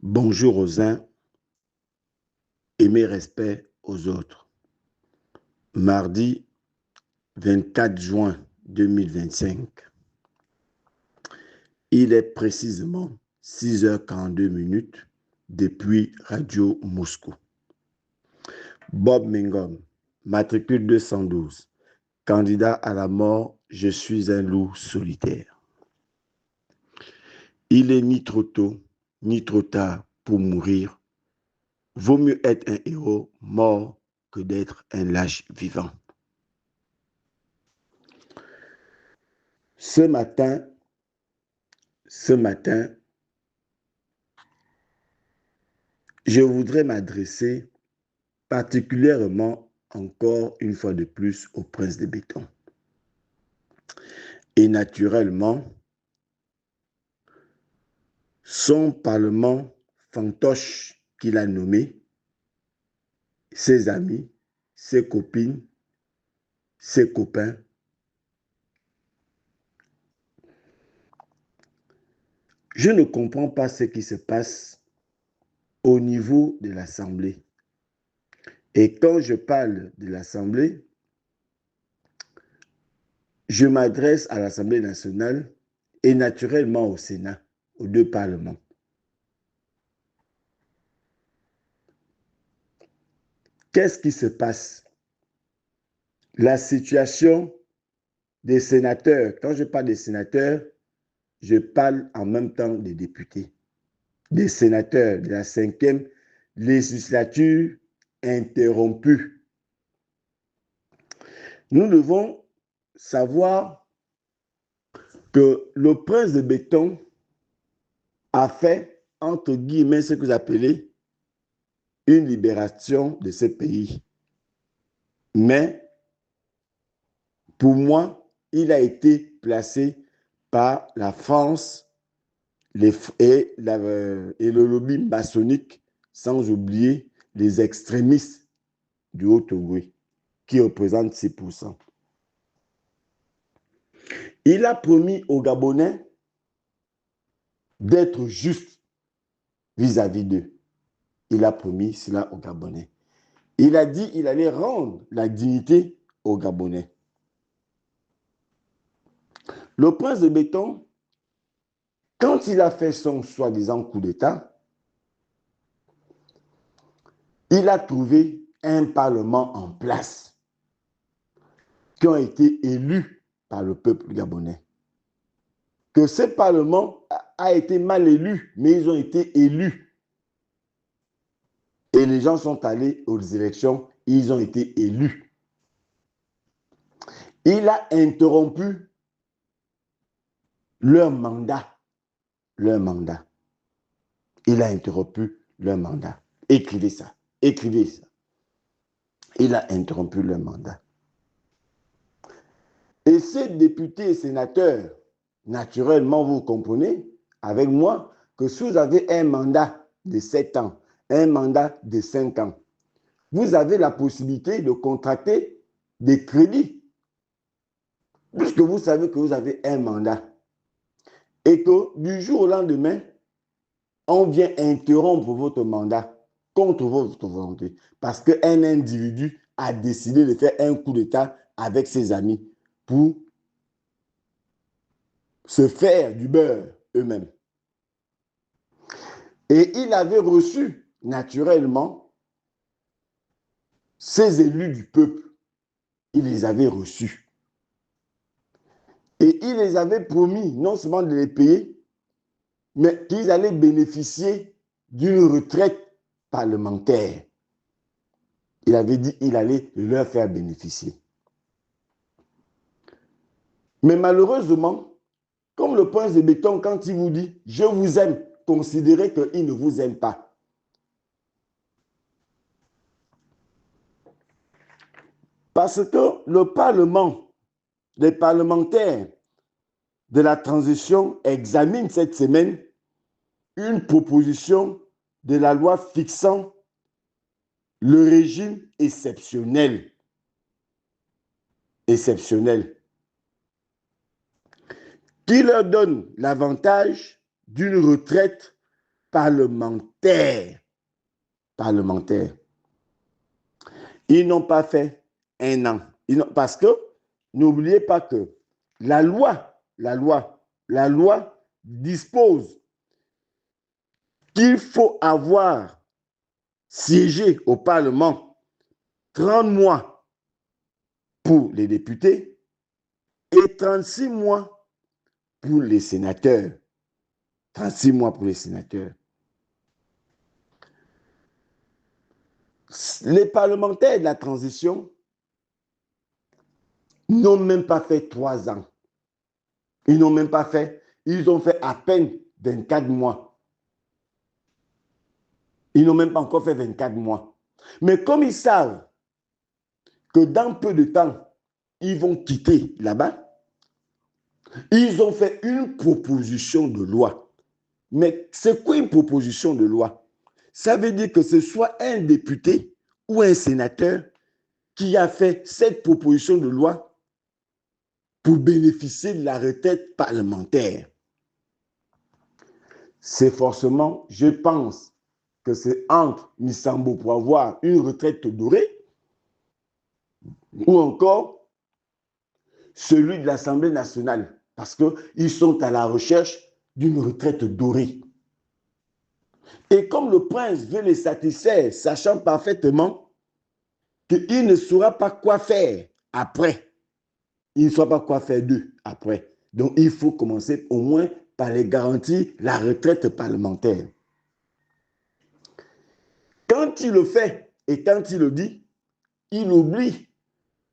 Bonjour aux uns et mes respects aux autres. Mardi 24 juin 2025, il est précisément 6h42 depuis Radio Moscou. Bob Mingom, matricule 212, candidat à la mort, je suis un loup solitaire. Il est ni trop tôt, ni trop tard pour mourir. Vaut mieux être un héros mort que d'être un lâche vivant. Ce matin, je voudrais m'adresser particulièrement, encore une fois de plus, au prince de béton. Et naturellement, son parlement fantoche qu'il a nommé, ses amis, ses copines, ses copains, je ne comprends pas ce qui se passe au niveau de l'Assemblée. Et quand je parle de l'Assemblée, je m'adresse à l'Assemblée nationale et naturellement au Sénat, aux deux parlements. Qu'est-ce qui se passe? La situation des sénateurs, quand je parle des sénateurs, je parle en même temps des députés, des sénateurs de la 5e législature interrompue. Nous devons savoir que le prince de béton a fait, entre guillemets, ce que vous appelez une libération de ce pays. Mais pour moi, il a été placé par la France et le lobby maçonnique, sans oublier les extrémistes du Haut-Togo, qui représentent 6%. Il a promis aux Gabonais d'être juste vis-à-vis d'eux. Il a promis cela aux Gabonais. Il a dit qu'il allait rendre la dignité aux Gabonais. Le prince de béton, quand il a fait son soi-disant coup d'État, il a trouvé un parlement en place qui ont été élus par le peuple gabonais. Que ce parlement a été mal élu, mais ils ont été élus. Et les gens sont allés aux élections, ils ont été élus. Il a interrompu leur mandat. Il a interrompu leur mandat. Écrivez ça. Il a interrompu leur mandat. Et ces députés et sénateurs, naturellement, vous comprenez avec moi que si vous avez un mandat de 7 ans, un mandat de 5 ans, vous avez la possibilité de contracter des crédits, puisque vous savez que vous avez un mandat. Et que du jour au lendemain, on vient interrompre votre mandat contre votre volonté, parce qu'un individu a décidé de faire un coup d'État avec ses amis pour se faire du beurre eux-mêmes. Et il avait reçu, naturellement, ces élus du peuple. Il les avait reçus. Et il les avait promis, non seulement de les payer, mais qu'ils allaient bénéficier d'une retraite parlementaire. Il avait dit qu'il allait leur faire bénéficier. Mais malheureusement, comme le prince de béton, quand il vous dit « je vous aime », considérez qu'il ne vous aime pas. Parce que le Parlement, les parlementaires de la transition examinent cette semaine une proposition de la loi fixant le régime exceptionnel. Qui leur donne l'avantage d'une retraite parlementaire. Parlementaire. Ils n'ont pas fait un an. Parce que, n'oubliez pas que la loi dispose qu'il faut avoir siégé au Parlement 30 mois pour les députés et 36 mois pour les sénateurs. 36 mois pour les sénateurs. Les parlementaires de la transition n'ont même pas fait 3 ans. Ils n'ont même pas fait, ils ont fait à peine 24 mois. Ils n'ont même pas encore fait 24 mois. Mais comme ils savent que dans peu de temps, ils vont quitter là-bas, ils ont fait une proposition de loi. Mais c'est quoi une proposition de loi? Ça veut dire que ce soit un député ou un sénateur qui a fait cette proposition de loi pour bénéficier de la retraite parlementaire. C'est forcément, je pense, que c'est entre Misambo pour avoir une retraite dorée ou encore celui de l'Assemblée nationale, parce qu'ils sont à la recherche d'une retraite dorée. Et comme le prince veut les satisfaire, sachant parfaitement qu'il ne saura pas quoi faire après, il ne saura pas quoi faire d'eux après. Donc, il faut commencer au moins par les garantir la retraite parlementaire. Quand il le fait et quand il le dit, il oublie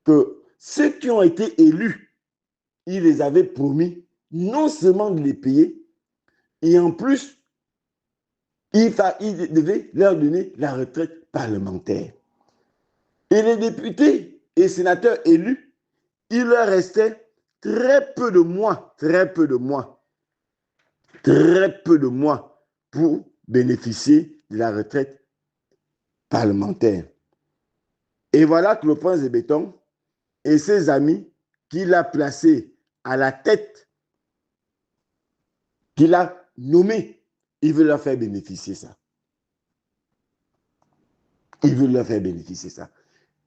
que ceux qui ont été élus, il les avait promis non seulement de les payer, et en plus, il devait leur donner la retraite parlementaire. Et les députés et sénateurs élus, il leur restait très peu de mois pour bénéficier de la retraite parlementaire. Et voilà que le prince de Béton et ses amis qu'il a placés à la tête, qu'il a nommé, il veut leur faire bénéficier ça. Il veut leur faire bénéficier ça.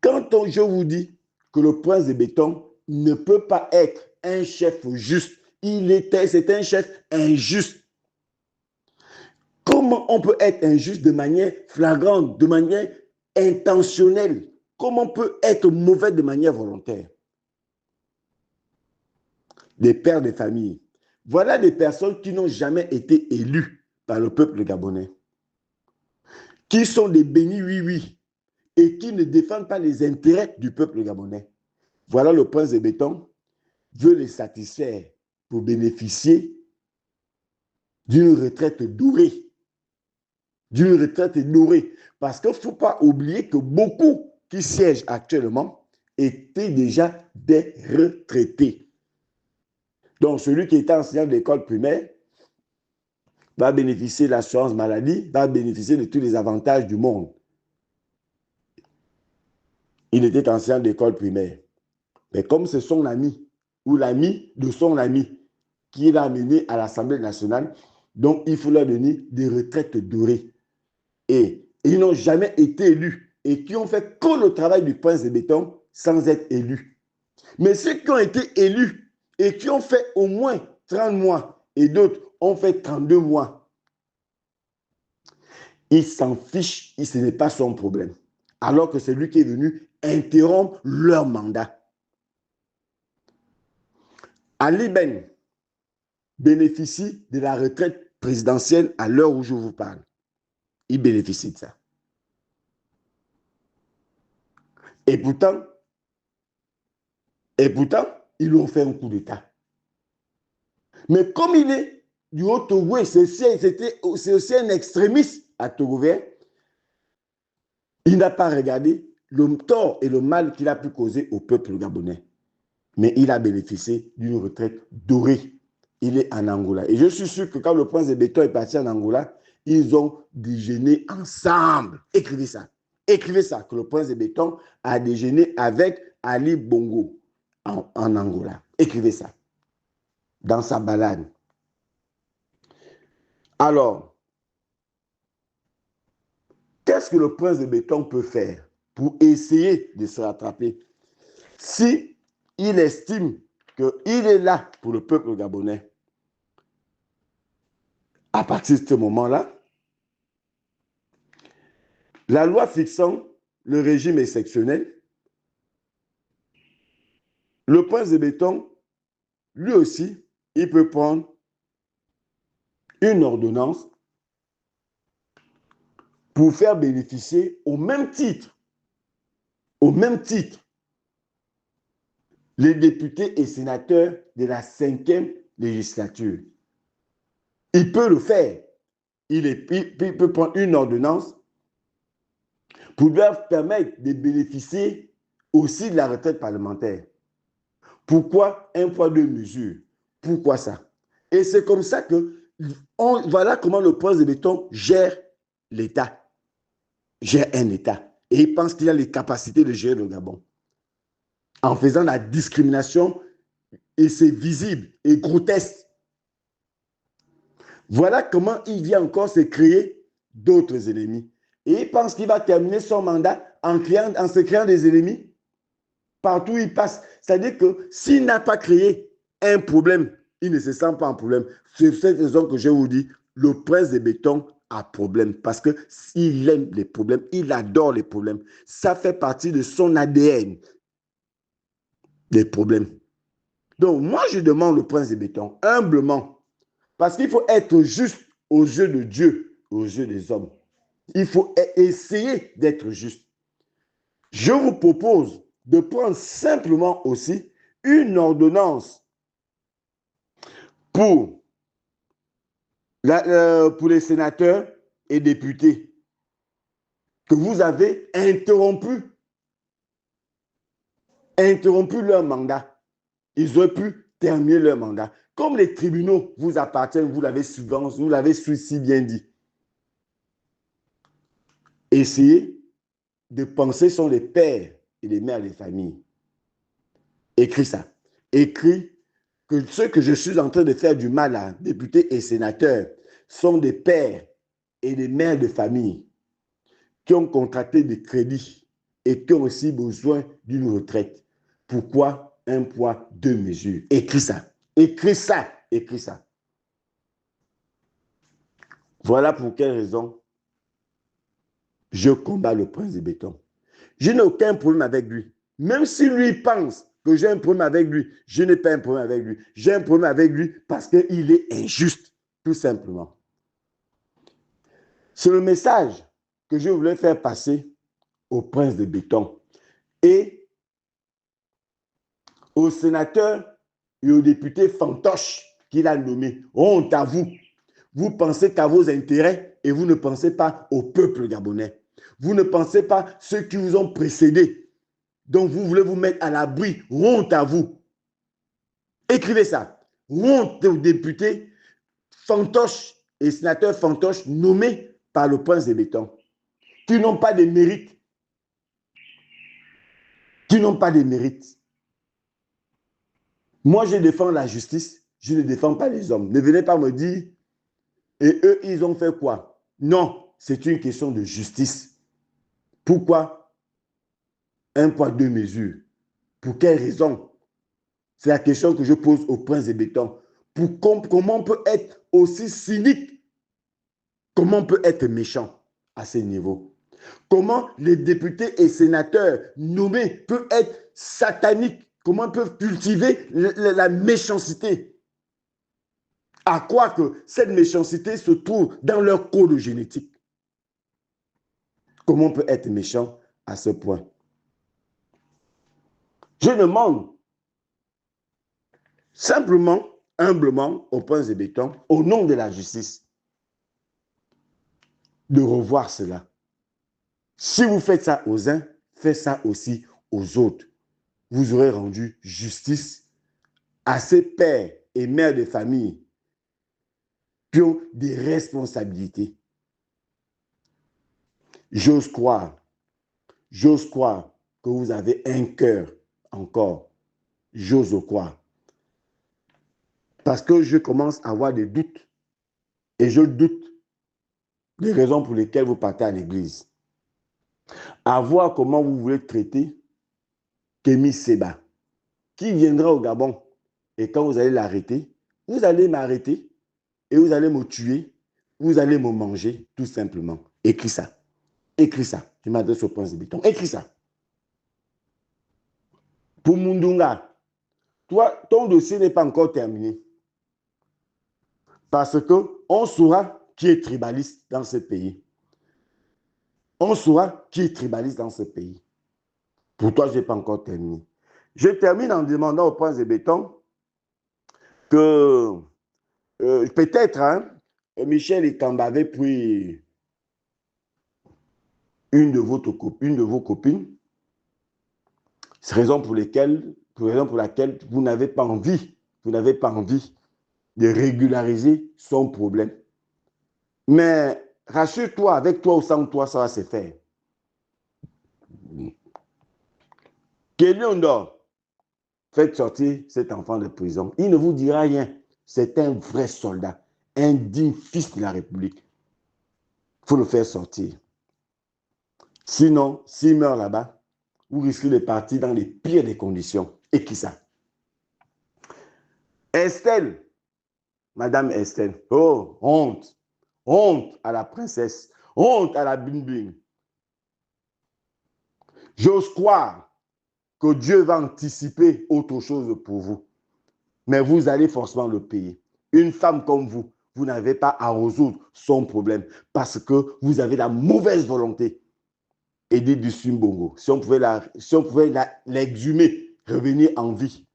Quand je vous dis que le prince de Béton ne peut pas être un chef juste, c'est un chef injuste. Comment on peut être injuste de manière flagrante, de manière intentionnelle? Comment on peut être mauvais de manière volontaire? Des pères de famille. Voilà des personnes qui n'ont jamais été élues par le peuple gabonais, qui sont des bénis oui-oui et qui ne défendent pas les intérêts du peuple gabonais. Voilà le prince de Béton veut les satisfaire pour bénéficier d'une retraite dorée. D'une retraite dorée. Parce qu'il ne faut pas oublier que beaucoup qui siègent actuellement étaient déjà des retraités. Donc, celui qui était enseignant de l'école primaire va bénéficier de l'assurance maladie, va bénéficier de tous les avantages du monde. Il était enseignant d'école primaire. Mais comme c'est son ami ou l'ami de son ami qui l'a amené à l'Assemblée nationale, donc il faut leur donner des retraites dorées. Et ils n'ont jamais été élus et qui ont fait que le travail du prince de Béton sans être élus. Mais ceux qui ont été élus et qui ont fait au moins 30 mois et d'autres ont fait 32 mois, il s'en fiche, ce n'est pas son problème. Alors que c'est lui qui est venu interrompre leur mandat. Ali Ben bénéficie de la retraite présidentielle à l'heure où je vous parle. Il bénéficie de ça. Et pourtant, ils lui ont fait un coup d'État. Mais comme il est du Haut-Togo, c'est aussi un extrémiste à Togo-Vert, il n'a pas regardé le tort et le mal qu'il a pu causer au peuple gabonais. Mais il a bénéficié d'une retraite dorée. Il est en Angola. Et je suis sûr que quand le prince de Béton est parti en Angola, ils ont déjeuné ensemble. Écrivez ça. Écrivez ça, que le prince de Béton a déjeuné avec Ali Bongo en Angola. Écrivez ça. Dans sa balade. Alors, qu'est-ce que le prince de béton peut faire pour essayer de se rattraper si il estime qu'il est là pour le peuple gabonais? À partir de ce moment-là, la loi fixant le régime exceptionnel, le prince de béton, lui aussi, il peut prendre une ordonnance pour faire bénéficier au même titre, les députés et sénateurs de la 5e législature. Il peut le faire. Il peut prendre une ordonnance pour leur permettre de bénéficier aussi de la retraite parlementaire. Pourquoi un poids, deux mesures? Pourquoi ça? Et c'est comme ça que voilà comment le prince de béton gère l'État, gère un État. Et il pense qu'il a les capacités de gérer le Gabon. En faisant la discrimination, et c'est visible et grotesque. Voilà comment il vient encore se créer d'autres ennemis. Et il pense qu'il va terminer son mandat en se créant des ennemis partout où il passe. C'est-à-dire que s'il n'a pas créé un problème, il ne se sent pas en problème. C'est cette raison que je vous dis, le prince de béton a problème parce qu'il aime les problèmes, il adore les problèmes. Ça fait partie de son ADN, les problèmes. Donc, moi, je demande au prince de béton, humblement, parce qu'il faut être juste aux yeux de Dieu, aux yeux des hommes. Il faut essayer d'être juste. Je vous propose de prendre simplement aussi une ordonnance pour les sénateurs et députés que vous avez interrompu leur mandat. Ils auraient pu terminer leur mandat. Comme les tribunaux vous appartiennent, vous l'avez si bien dit. Essayez de penser sur les pères et les mères des familles. Écris ça. Écris que ceux que je suis en train de faire du mal à députés et sénateurs sont des pères et des mères de famille qui ont contracté des crédits et qui ont aussi besoin d'une retraite. Pourquoi un poids, deux mesures? Écris ça. Écris ça. Écris ça. Voilà pour quelle raison je combats le prince de béton. Je n'ai aucun problème avec lui. Même si lui pense que j'ai un problème avec lui, je n'ai pas un problème avec lui. J'ai un problème avec lui parce qu'il est injuste, tout simplement. C'est le message que je voulais faire passer au prince de béton et au sénateur et au député fantoche qu'il a nommé. Honte à vous. Vous pensez qu'à vos intérêts et vous ne pensez pas au peuple gabonais. Vous ne pensez pas à ceux qui vous ont précédés. Donc vous voulez vous mettre à l'abri. Honte à vous. Écrivez ça. Honte aux députés fantoches et sénateurs fantoches nommés par le prince de béton, qui n'ont pas de mérite. Qui n'ont pas de mérite. Moi, je défends la justice, je ne défends pas les hommes. Ne venez pas me dire, et eux, ils ont fait quoi? Non, c'est une question de justice. Pourquoi un poids, deux mesures? Pour quelle raison? C'est la question que je pose au prince de béton. Comment on peut être aussi cynique? Comment on peut être méchant à ce niveau? Comment les députés et sénateurs nommés peuvent être sataniques? Comment ils peuvent cultiver la méchanceté? À quoi que cette méchanceté se trouve dans leur code génétique? Comment on peut être méchant à ce point? Je demande simplement, humblement, au prince de béton, au nom de la justice, de revoir cela. Si vous faites ça aux uns, faites ça aussi aux autres. Vous aurez rendu justice à ces pères et mères de famille qui ont des responsabilités. J'ose croire que vous avez un cœur encore. J'ose croire. Parce que je commence à avoir des doutes. Et je doute des raisons pour lesquelles vous partez à l'église. à voir comment vous voulez traiter Kémy Séba, qui viendra au Gabon. Et quand vous allez l'arrêter, vous allez m'arrêter et vous allez me tuer, vous allez me manger, tout simplement. Écris ça. Écris ça. Je m'adresse au prince de béton. Écris ça. Pour Mundunga, toi, ton dossier n'est pas encore terminé. Parce qu'on saura qui est tribaliste dans ce pays. On saura qui est tribaliste dans ce pays. Pour toi, je n'ai pas encore terminé. Je termine en demandant au prince de béton que peut-être Michel Ikamba avait pris une de vos copines. C'est raison pour laquelle vous n'avez pas envie de régulariser son problème. Mais rassure-toi, avec toi ou sans toi, ça va se faire. Keliondo, faites sortir cet enfant de prison. Il ne vous dira rien. C'est un vrai soldat, un digne fils de la République. Il faut le faire sortir. Sinon, s'il meurt là-bas, vous risquez de partir dans les pires des conditions. Et qui ça? Estelle, Madame Estelle, oh, honte. Honte à la princesse. Honte à la bing-bing. J'ose croire que Dieu va anticiper autre chose pour vous. Mais vous allez forcément le payer. Une femme comme vous, vous n'avez pas à résoudre son problème parce que vous avez la mauvaise volonté. Edith Dusumbongo, si on pouvait l'exhumer, revenir en vie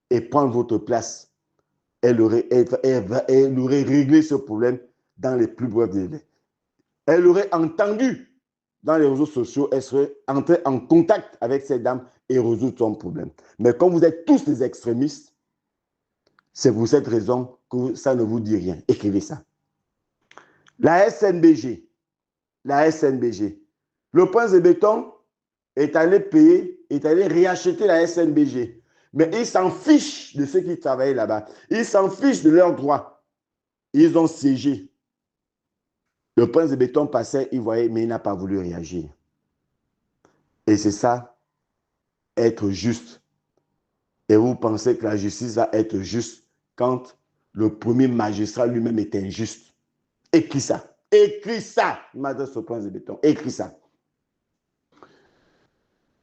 et prendre votre place, elle aurait réglé ce problème dans les plus brefs délais. Elle aurait entendu dans les réseaux sociaux, elle serait entrée en contact avec cette dame et résoudre son problème. Mais comme vous êtes tous des extrémistes, c'est pour cette raison que ça ne vous dit rien. Écrivez ça. La SNBG, le prince de béton est allé payer, est allé réacheter la SNBG. Mais ils s'en fichent de ceux qui travaillaient là-bas. Ils s'en fichent de leurs droits. Ils ont siégé. Le prince de béton passait, il voyait, mais il n'a pas voulu réagir. Et c'est ça, être juste. Et vous pensez que la justice va être juste quand le premier magistrat lui-même est injuste. Écris ça. Écris ça. Il m'adresse au prince de béton. Écris ça.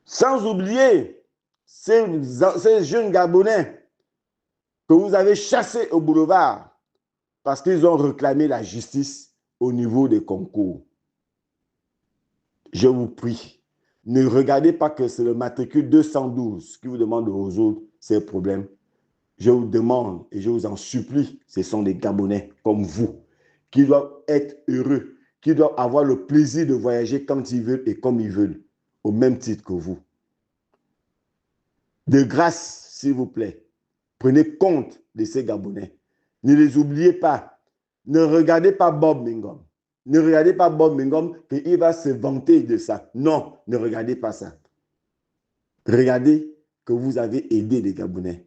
Sans oublier ces jeunes Gabonais que vous avez chassés au boulevard parce qu'ils ont réclamé la justice au niveau des concours. Je vous prie, ne regardez pas que c'est le matricule 212 qui vous demande de résoudre ces problèmes. Je vous demande et je vous en supplie, ce sont des Gabonais comme vous qui doivent être heureux, qui doivent avoir le plaisir de voyager quand ils veulent et comme ils veulent, au même titre que vous. De grâce, s'il vous plaît, prenez compte de ces Gabonais. Ne les oubliez pas. Ne regardez pas Bob Mingom. Ne regardez pas Bob Mingom qu'il va se vanter de ça. Non, ne regardez pas ça. Regardez que vous avez aidé les Gabonais.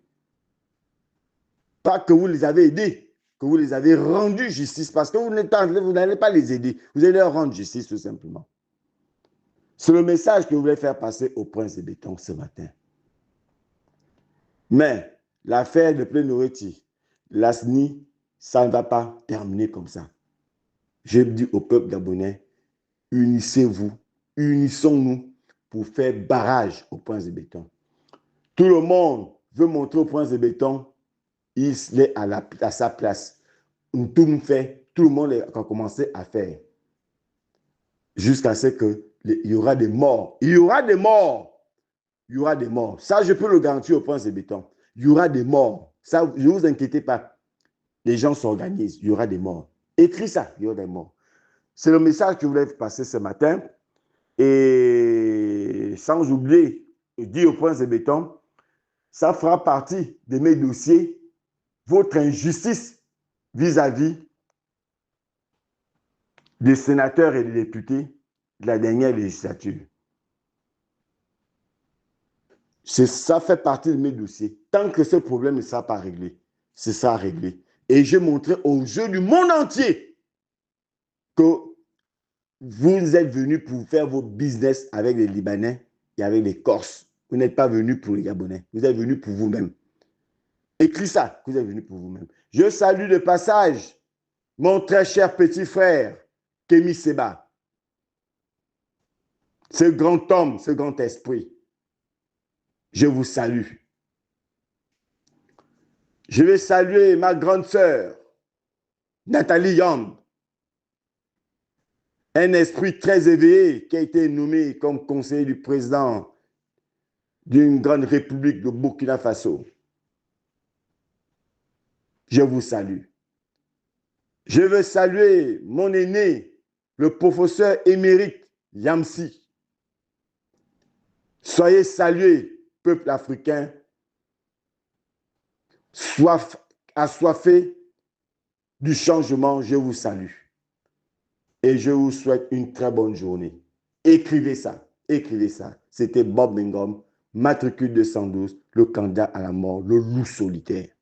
Pas que vous les avez aidés, que vous les avez rendus justice parce que vous n'allez pas les aider. Vous allez leur rendre justice tout simplement. C'est le message que vous voulez faire passer au prince de béton ce matin. Mais l'affaire de Plénoreti, l'ASNI, ça ne va pas terminer comme ça. Je dis au peuple gabonais, unissez-vous, unissons-nous pour faire barrage au prince de béton. Tout le monde veut montrer au prince de béton, il est à sa place. Tout le monde a commencé à faire. Jusqu'à ce qu'il y aura des morts. Il y aura des morts. Il y aura des morts. Ça, je peux le garantir au prince de béton. Il y aura des morts. Ça, ne vous inquiétez pas. Les gens s'organisent. Il y aura des morts. Écris ça, il y aura des morts. C'est le message que je voulais passer ce matin. Et sans oublier, dire au prince de béton, ça fera partie de mes dossiers, votre injustice vis-à-vis des sénateurs et des députés de la dernière législature. Ça fait partie de mes dossiers. Tant que ce problème ne sera pas réglé, c'est ça à régler. Et j'ai montré aux yeux du monde entier que vous êtes venus pour faire vos business avec les Libanais et avec les Corses. Vous n'êtes pas venus pour les Gabonais. Vous êtes venus pour vous-même. Écris ça, que vous êtes venus pour vous-même. Je salue de passage mon très cher petit frère, Kémy Séba. Ce grand homme, ce grand esprit. Je vous salue. Je vais saluer ma grande sœur, Nathalie Yamb. Un esprit très éveillé qui a été nommé comme conseiller du président d'une grande république de Burkina Faso. Je vous salue. Je veux saluer mon aîné, le professeur émérite Yamsi. Soyez salués, peuple africain, assoiffé du changement, je vous salue. Et je vous souhaite une très bonne journée. Écrivez ça, écrivez ça. C'était Bob Mengom, matricule 212, le candidat à la mort, le loup solitaire.